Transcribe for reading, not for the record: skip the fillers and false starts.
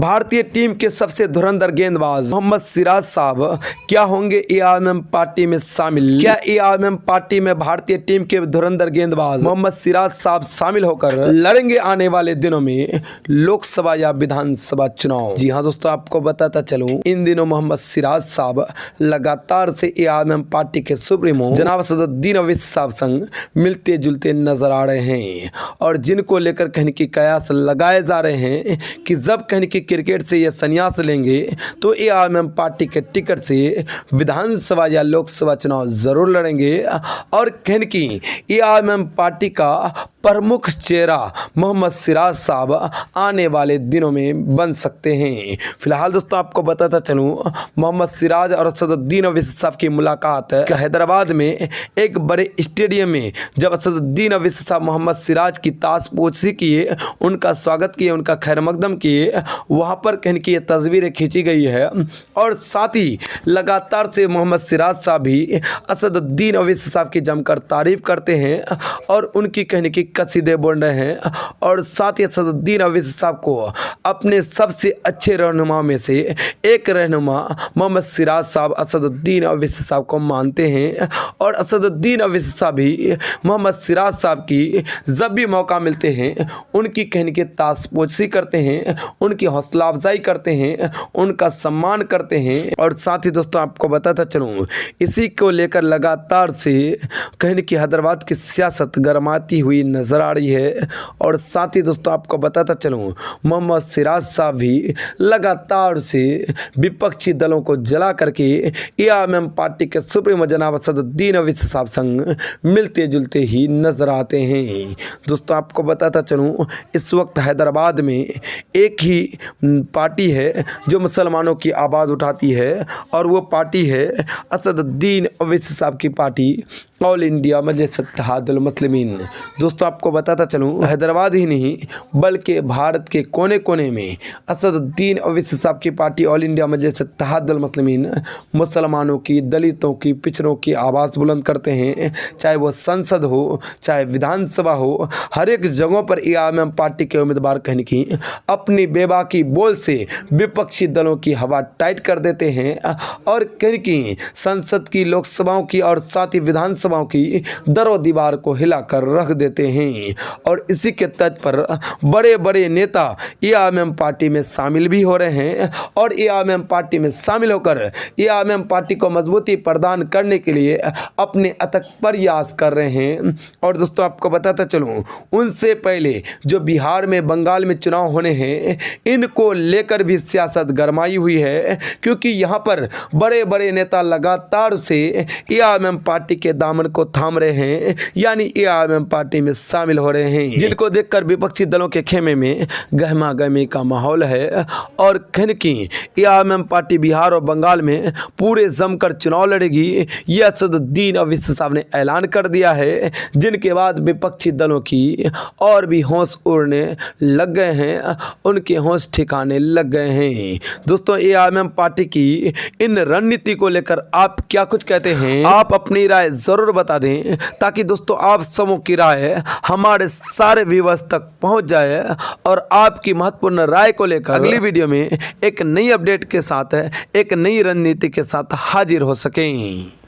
भारतीय टीम के सबसे धुरंधर गेंदबाज मोहम्मद सिराज साहब क्या होंगे एआरएम पार्टी में शामिल। क्या एआरएम पार्टी में भारतीय टीम के धुरंधर गेंदबाज मोहम्मद सिराज साहब शामिल होकर लड़ेंगे आने वाले दिनों में लोकसभा या विधानसभा चुनाव। जी हाँ दोस्तों, आपको बताता चलूं, इन दिनों मोहम्मद सिराज साहब लगातार से एआरएम पार्टी के सुप्रीमो जनाब असदुद्दीन ओवैसी साहब संग मिलते जुलते नजर आ रहे हैं और जिनको लेकर कहने की कयास लगाए जा रहे हैं कि जब कहने की क्रिकेट से ये संन्यास लेंगे तो एआरएम पार्टी के टिकट से विधानसभा या लोकसभा चुनाव जरूर लड़ेंगे और कहने की एआरएम पार्टी का प्रमुख चेहरा मोहम्मद सिराज साहब आने वाले दिनों में बन सकते हैं। फिलहाल दोस्तों आपको बताता चलूं, मोहम्मद सिराज और असदुद्दीन ओवैसी साहब की मुलाकात हैदराबाद में एक बड़े स्टेडियम में जब असदुद्दीन ओवैसी साहब मोहम्मद सिराज की ताजपोशी किए, उनका स्वागत किए, उनका खैर मकदम किए, वहाँ पर कहने की ये तस्वीरें खींची गई है और साथ ही लगातार से मोहम्मद सिराज साहब भी असदुद्दीन ओवैसी साहब की जमकर तारीफ करते हैं और उनकी कहने की कसीदे बोल रहे हैं और साथ ही असदुद्दीन ओवैसी साहब को अपने सबसे अच्छे रहनुमा में से एक रहनुमा मोहम्मद सिराज साहब असदुद्दीन ओवैसी साहब को मानते हैं और असदुद्दीन ओवैसी साहब भी मोहम्मद सिराज साहब की जब भी मौका मिलते हैं उनकी कहने की ताजपोशी करते हैं, उनकी हौसला अफजाई करते हैं, उनका सम्मान करते हैं। और साथ ही दोस्तों आपको बताता चलूँ, इसी को लेकर लगातार से कहने की हैदराबाद की सियासत गरमाती हुई नजर आ रही है और साथ ही दोस्तों आपको बताता चलूं, मोहम्मद सिराज साहब भी लगातार से विपक्षी दलों को जला करके एआरएम पार्टी के सुप्रीमो जनाब असदुद्दीन ओवैसी साहब संग मिलते जुलते ही नजर आते हैं। दोस्तों आपको बताता चलूं, इस वक्त हैदराबाद में एक ही पार्टी है जो मुसलमानों की आवाज़ उठाती है और वो पार्टी है असदुद्दीन ओवैसी साहब की पार्टी ऑल इंडिया मजलिस इत्तेहादुल मुस्लिमीन। दोस्तों आपको बताता चलूँ, हैदराबाद ही नहीं बल्कि भारत के कोने कोने में असदुद्दीन ओवैसी साहब की पार्टी ऑल इंडिया मजलिस इत्तेहादुल मुस्लिमीन मुसलमानों की, दलितों की, पिछड़ों की आवाज़ बुलंद करते हैं। चाहे वो संसद हो, चाहे विधानसभा हो, हर एक जगहों पर एआरएम पार्टी के उम्मीदवार कहने की अपनी बेबाकी बोल से विपक्षी दलों की हवा टाइट कर देते हैं और कहने की संसद की, लोकसभाओं की और साथ ही विधानसभाओं की दरों दीवार को हिलाकर रख देते हैं। और इसी के तर्ज पर बड़े बड़े नेता एआरएम पार्टी में शामिल भी हो रहे हैं और एआरएम पार्टी में शामिल होकर एआरएम पार्टी को मजबूती प्रदान करने के लिए अपने अथक प्रयास कर रहे हैं। और दोस्तों आपको बताता चलूं, उनसे पहले जो बिहार में, बंगाल में चुनाव होने हैं, इनको लेकर भी सियासत गरमाई हुई है क्योंकि यहाँ पर बड़े बड़े नेता लगातार से एआरएम पार्टी के दामन को थाम रहे हैं, यानी एआरएम पार्टी में शामिल हो रहे हैं, जिनको देखकर विपक्षी दलों के खेमे में गहमा गहमी का माहौल है। और कहने की एआरएम पार्टी बिहार और बंगाल में पूरे जमकर चुनाव लड़ेगी, यह असदुद्दीन ओवैसी साहब ने ऐलान कर दिया है, जिनके बाद विपक्षी दलों की और भी होश उड़ने लग गए हैं, उनके होश ठिकाने लग गए हैं। दोस्तों एआरएम पार्टी की इन रणनीति को लेकर आप क्या कुछ कहते हैं, आप अपनी राय जरूर बता दें ताकि दोस्तों आप सबों की राय हमारे सारे व्यूअर्स तक पहुंच जाए और आपकी महत्वपूर्ण राय को लेकर अगली वीडियो में एक नई अपडेट के साथ, एक नई रणनीति के साथ हाजिर हो सकें।